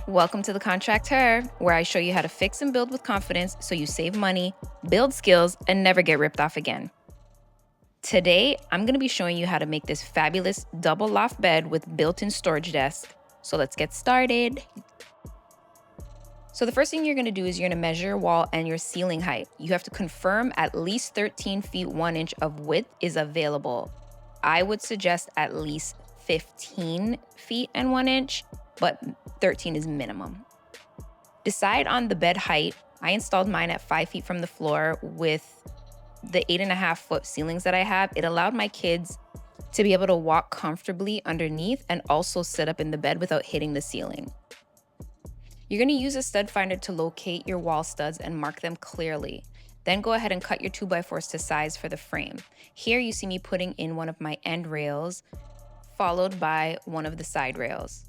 Welcome to the ContractHer, where I show you how to fix and build with confidence so you save money, build skills, and never get ripped off again. Today, I'm going to be showing you how to make this fabulous double loft bed with built-in storage desk. So let's get started. So the first thing you're going to do is you're going to measure your wall and your ceiling height. You have to confirm at least 13 feet 1 inch of width is available. I would suggest at least 15 feet and 1 inch, but 13 is minimum. Decide on the bed height. I installed mine at 5 feet from the floor with the 8.5 foot ceilings that I have. It allowed my kids to be able to walk comfortably underneath and also sit up in the bed without hitting the ceiling. You're going to use a stud finder to locate your wall studs and mark them clearly. Then go ahead and cut your 2x4s to size for the frame. Here you see me putting in one of my end rails, followed by one of the side rails.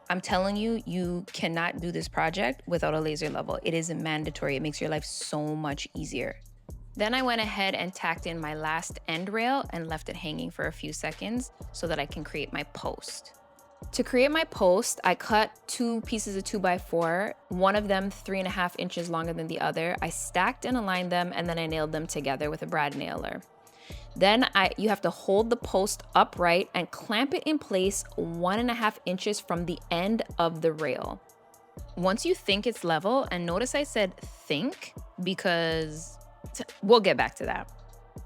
I'm telling you, you cannot do this project without a laser level. It is mandatory. It makes your life so much easier. Then I went ahead and tacked in my last end rail and left it hanging for a few seconds so that I can create my post. To create my post, I cut 2 pieces of 2x4, one of them 3.5 inches longer than the other. I stacked and aligned them, and then I nailed them together with a brad nailer. Then you have to hold the post upright and clamp it in place 1.5 inches from the end of the rail. Once you think it's level, and notice I said think because we'll get back to that.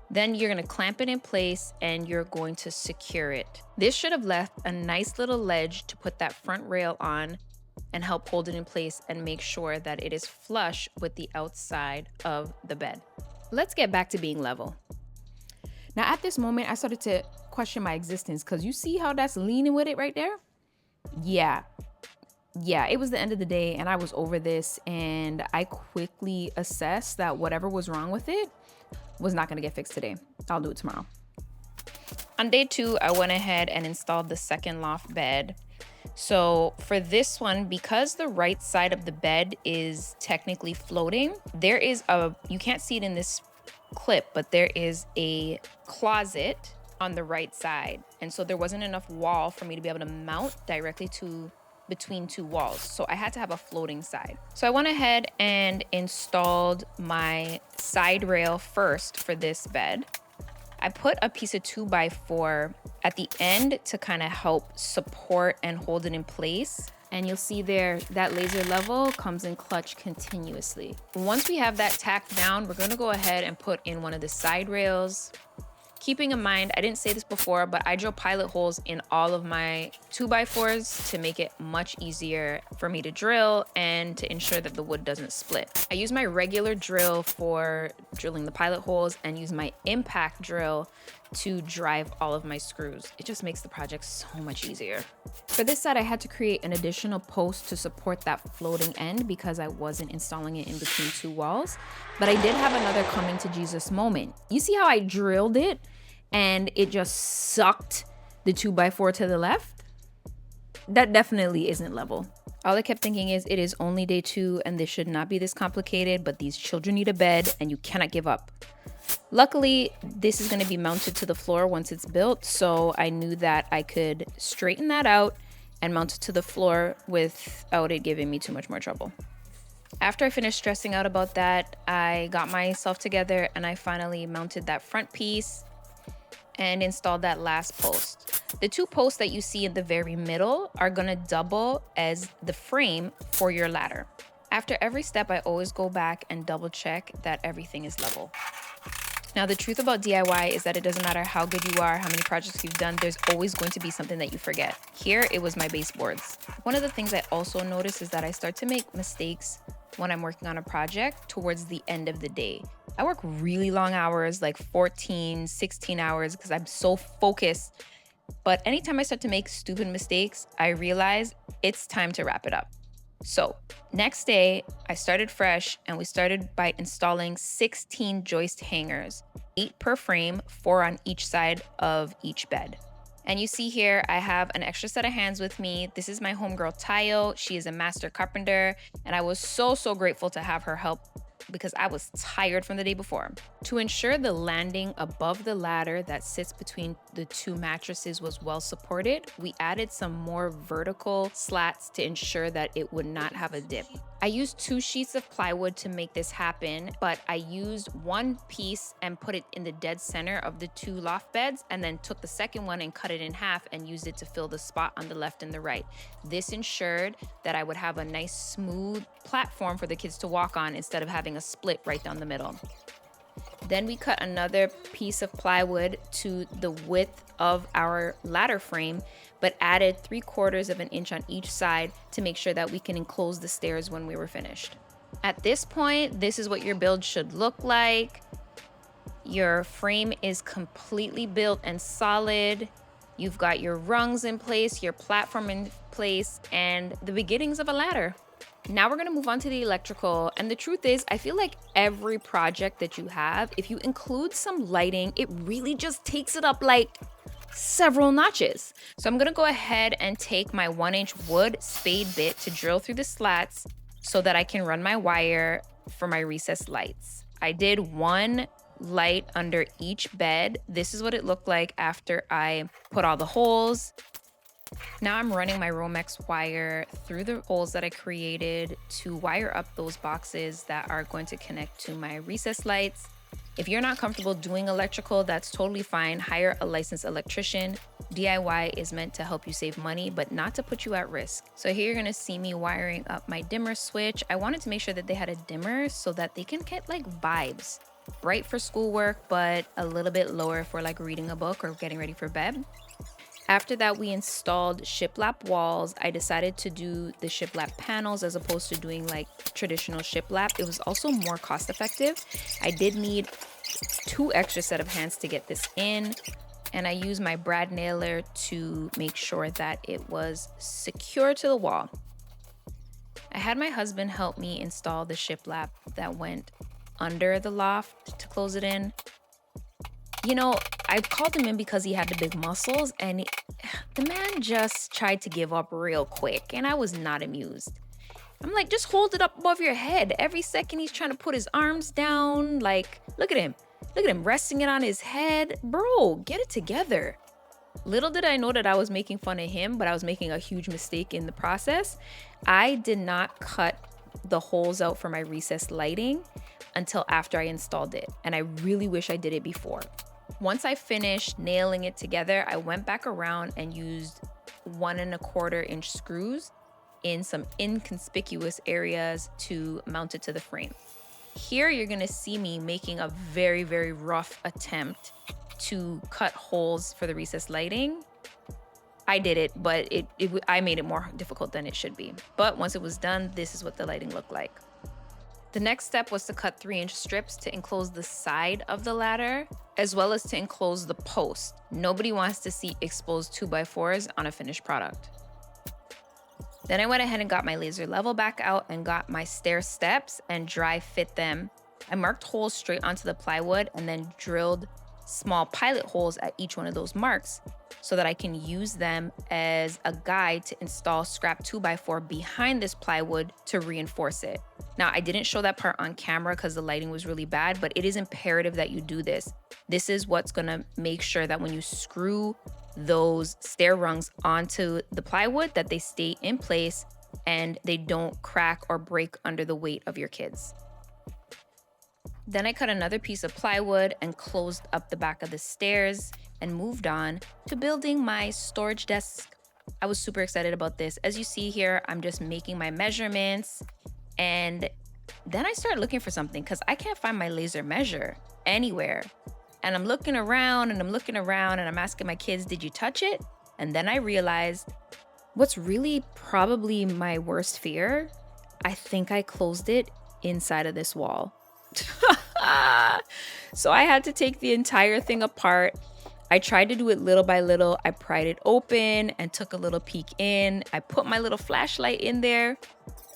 Then you're going to clamp it in place and you're going to secure it. This should have left a nice little ledge to put that front rail on and help hold it in place and make sure that it is flush with the outside of the bed. Let's get back to being level. Now at this moment, I started to question my existence because you see how that's leaning with it right there? Yeah, it was the end of the day and I was over this, and I quickly assessed that whatever was wrong with it was not going to get fixed today. I'll do it tomorrow. On day 2, I went ahead and installed the second loft bed. So for this one, because the right side of the bed is technically floating, there is you can't see it in this clip, but there is a closet on the right side. And so there wasn't enough wall for me to be able to mount directly between 2 walls. So I had to have a floating side. So I went ahead and installed my side rail first for this bed. I put a piece of 2x4 at the end to kind of help support and hold it in place. And you'll see there that laser level comes in clutch continuously. Once we have that tacked down, we're gonna go ahead and put in one of the side rails. Keeping in mind, I didn't say this before, but I drill pilot holes in all of my 2x4s to make it much easier for me to drill and to ensure that the wood doesn't split. I use my regular drill for drilling the pilot holes and use my impact drill to drive all of my screws. It just makes the project so much easier. For this side, I had to create an additional post to support that floating end because I wasn't installing it in between 2 walls. But I did have another coming to Jesus moment. You see how I drilled it and it just sucked the 2x4 to the left? That definitely isn't level. All I kept thinking is it is only day 2 and this should not be this complicated, but these children need a bed and you cannot give up. Luckily, this is going to be mounted to the floor once it's built, so I knew that I could straighten that out and mount it to the floor without it giving me too much more trouble. After I finished stressing out about that, I got myself together and I finally mounted that front piece and installed that last post. The 2 posts that you see in the very middle are going to double as the frame for your ladder. After every step, I always go back and double check that everything is level. Now, the truth about DIY is that it doesn't matter how good you are, how many projects you've done, there's always going to be something that you forget. Here, it was my baseboards. One of the things I also noticed is that I start to make mistakes when I'm working on a project towards the end of the day. I work really long hours, like 14, 16 hours, because I'm so focused. But anytime I start to make stupid mistakes, I realize it's time to wrap it up. So next day, I started fresh and we started by installing 16 joist hangers, 8 per frame, 4 on each side of each bed. And you see here, I have an extra set of hands with me. This is my homegirl, Tayo. She is a master carpenter, and I was so grateful to have her help because I was tired from the day before. To ensure the landing above the ladder that sits between the two mattresses was well supported, we added some more vertical slats to ensure that it would not have a dip. I used 2 sheets of plywood to make this happen, but I used one piece and put it in the dead center of the 2 loft beds, and then took the second one and cut it in half and used it to fill the spot on the left and the right. This ensured that I would have a nice smooth platform for the kids to walk on instead of having a split right down the middle. Then we cut another piece of plywood to the width of our ladder frame, but added 3/4 of an inch on each side to make sure that we can enclose the stairs when we were finished. At this point, this is what your build should look like. Your frame is completely built and solid. You've got your rungs in place, your platform in place, and the beginnings of a ladder. Now we're gonna move on to the electrical. And the truth is, I feel like every project that you have, if you include some lighting, it really just takes it up like several notches. So I'm gonna go ahead and take my 1-inch wood spade bit to drill through the slats so that I can run my wire for my recessed lights. I did 1 light under each bed. This is what it looked like after I put all the holes. Now I'm running my Romex wire through the holes that I created to wire up those boxes that are going to connect to my recessed lights. If you're not comfortable doing electrical, that's totally fine. Hire a licensed electrician. DIY is meant to help you save money, but not to put you at risk. So here you're gonna see me wiring up my dimmer switch. I wanted to make sure that they had a dimmer so that they can get like vibes. Bright for schoolwork, but a little bit lower for like reading a book or getting ready for bed. After that, we installed shiplap walls. I decided to do the shiplap panels as opposed to doing like traditional shiplap. It was also more cost effective. I did need 2 extra set of hands to get this in, and I used my brad nailer to make sure that it was secure to the wall. I had my husband help me install the shiplap that went under the loft to close it in. You know, I called him in because he had the big muscles, and the man just tried to give up real quick, and I was not amused. I'm like, just hold it up above your head. Every second he's trying to put his arms down. Like, look at him. Look at him resting it on his head. Bro, get it together. Little did I know that I was making fun of him, but I was making a huge mistake in the process. I did not cut the holes out for my recessed lighting until after I installed it, and I really wish I did it before. Once I finished nailing it together, I went back around and used 1 1/4 inch screws in some inconspicuous areas to mount it to the frame. Here you're gonna see me making a very, very rough attempt to cut holes for the recessed lighting. I did it, but I made it more difficult than it should be. But once it was done, this is what the lighting looked like. The next step was to cut 3-inch strips to enclose the side of the ladder, as well as to enclose the post. Nobody wants to see exposed 2x4s on a finished product. Then I went ahead and got my laser level back out and got my stair steps and dry fit them. I marked holes straight onto the plywood and then drilled small pilot holes at each one of those marks so that I can use them as a guide to install scrap 2x4 behind this plywood to reinforce it. Now, I didn't show that part on camera because the lighting was really bad, but it is imperative that you do this. This is what's gonna make sure that when you screw those stair rungs onto the plywood, that they stay in place and they don't crack or break under the weight of your kids. Then I cut another piece of plywood and closed up the back of the stairs and moved on to building my storage desk. I was super excited about this. As you see here, I'm just making my measurements, and then I started looking for something because I can't find my laser measure anywhere. And I'm looking around and I'm looking around and I'm asking my kids, did you touch it? And then I realized what's really probably my worst fear. I think I closed it inside of this wall. So I had to take the entire thing apart. I tried to do it little by little. I pried it open and took a little peek in. I put my little flashlight in there.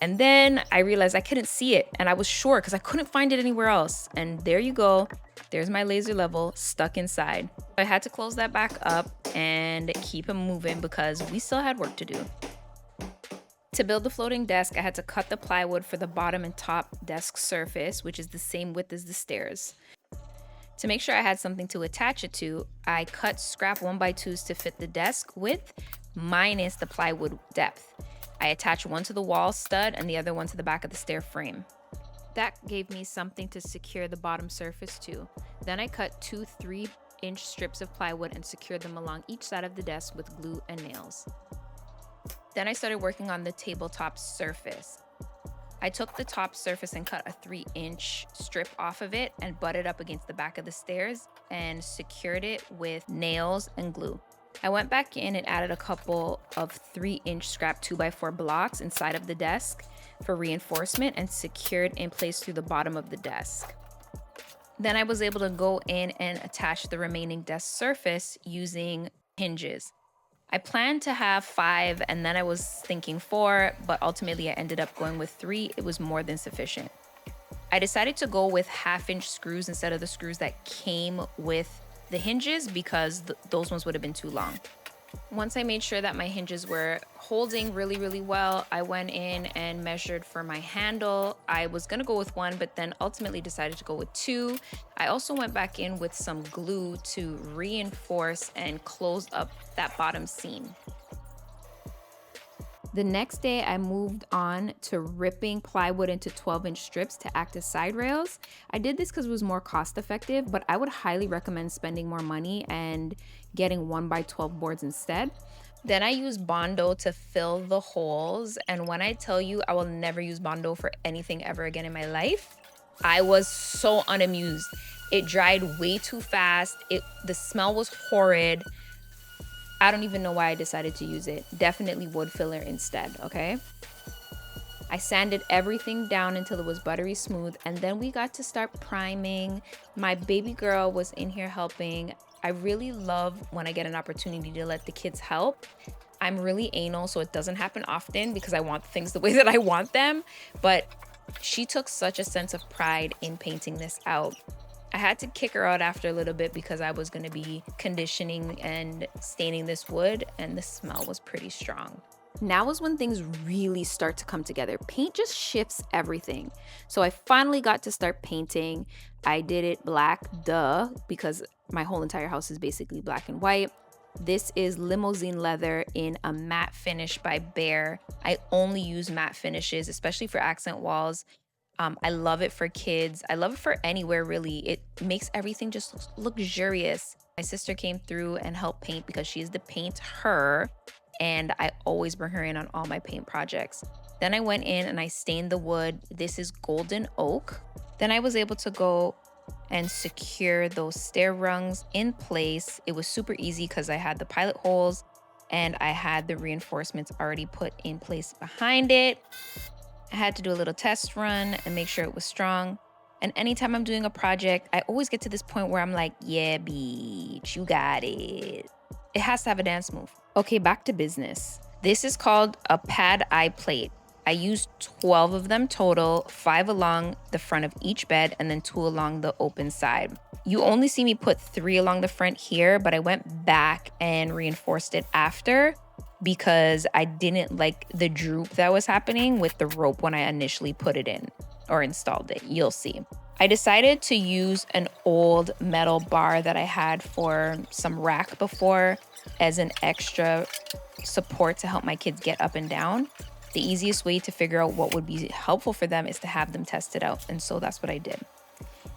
And then I realized I couldn't see it. And I was sure because I couldn't find it anywhere else. And there you go. There's my laser level stuck inside. I had to close that back up and keep it moving because we still had work to do. To build the floating desk, I had to cut the plywood for the bottom and top desk surface, which is the same width as the stairs. To make sure I had something to attach it to, I cut scrap 1x2s to fit the desk width minus the plywood depth. I attached one to the wall stud and the other one to the back of the stair frame. That gave me something to secure the bottom surface to. Then I cut two 3-inch strips of plywood and secured them along each side of the desk with glue and nails. Then I started working on the tabletop surface. I took the top surface and cut a 3-inch strip off of it and butted up against the back of the stairs and secured it with nails and glue. I went back in and added a couple of 3-inch scrap 2x4 blocks inside of the desk for reinforcement and secured in place through the bottom of the desk. Then I was able to go in and attach the remaining desk surface using hinges. I planned to have 5 and then I was thinking 4, but ultimately I ended up going with 3. It was more than sufficient. I decided to go with 1/2-inch screws instead of the screws that came with the hinges because those ones would have been too long. Once I made sure that my hinges were holding really well, I went in and measured for my handle. I was gonna go with 1, but then ultimately decided to go with 2. I also went back in with some glue to reinforce and close up that bottom seam. The next day, I moved on to ripping plywood into 12-inch strips to act as side rails. I did this because it was more cost effective, but I would highly recommend spending more money and getting 1x12 boards instead. Then I used Bondo to fill the holes, and when I tell you I will never use Bondo for anything ever again in my life, I was so unamused. It dried way too fast. The smell was horrid. I don't even know why I decided to use it. Definitely wood filler instead, okay? I sanded everything down until it was buttery smooth, and then we got to start priming. My baby girl was in here helping. I really love when I get an opportunity to let the kids help. I'm really anal, so it doesn't happen often because I want things the way that I want them, but she took such a sense of pride in painting this out. I had to kick her out after a little bit because I was going to be conditioning and staining this wood, and the smell was pretty strong. Now is when things really start to come together. Paint just shifts everything. So I finally got to start painting. I did it black, because my whole entire house is basically black and white. This is limousine leather in a matte finish by Behr. I only use matte finishes, especially for accent walls. I love it for kids. I love it for anywhere, really. It makes everything just luxurious. My sister came through and helped paint because she is the painter, and I always bring her in on all my paint projects. Then I went in and I stained the wood. This is golden oak. Then I was able to go and secure those stair rungs in place. It was super easy because I had the pilot holes and I had the reinforcements already put in place behind it. I had to do a little test run and make sure it was strong. And anytime I'm doing a project, I always get to this point where I'm like, yeah, bitch, you got it. It has to have a dance move. Okay, back to business. This is called a pad eye plate. I used 12 of them total, 5 along the front of each bed and then 2 along the open side. You only see me put 3 along the front here, but I went back and reinforced it after because I didn't like the droop that was happening with the rope when I initially put it in or installed it. You'll see. I decided to use an old metal bar that I had for some rack before as an extra support to help my kids get up and down. The easiest way to figure out what would be helpful for them is to have them test it out. And so that's what I did.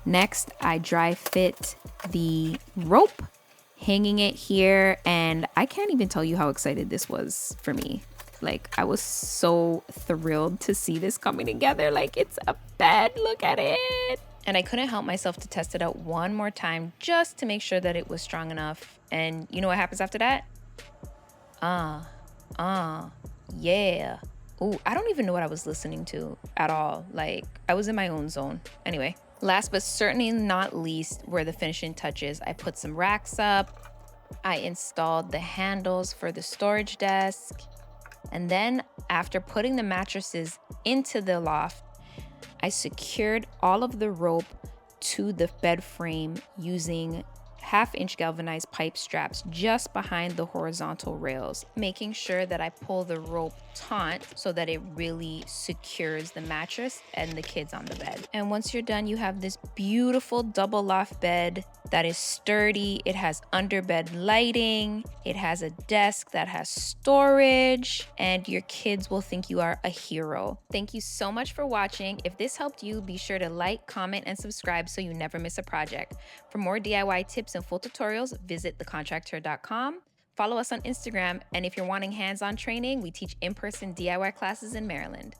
Next, I dry fit the rope, hanging it here, and I can't even tell you how excited this was for me. Like, I was so thrilled to see this coming together. Like, it's a bed, look at it. And I couldn't help myself to test it out one more time just to make sure that it was strong enough. And you know what happens after that? Yeah. Ooh, I don't even know what I was listening to at all. Like, I was in my own zone. Anyway. Last but certainly not least were the finishing touches. I put some racks up. I installed the handles for the storage desk. And then after putting the mattresses into the loft, I secured all of the rope to the bed frame using 1/2-inch galvanized pipe straps just behind the horizontal rails, making sure that I pull the rope taut so that it really secures the mattress and the kids on the bed. And once you're done, you have this beautiful double loft bed that is sturdy. It has underbed lighting. It has a desk that has storage, and your kids will think you are a hero. Thank you so much for watching. If this helped you, be sure to like, comment, and subscribe so you never miss a project. For more DIY tips and full tutorials, visit thecontracther.com. Follow us on Instagram, and if you're wanting hands-on training, we teach in-person DIY classes in Maryland.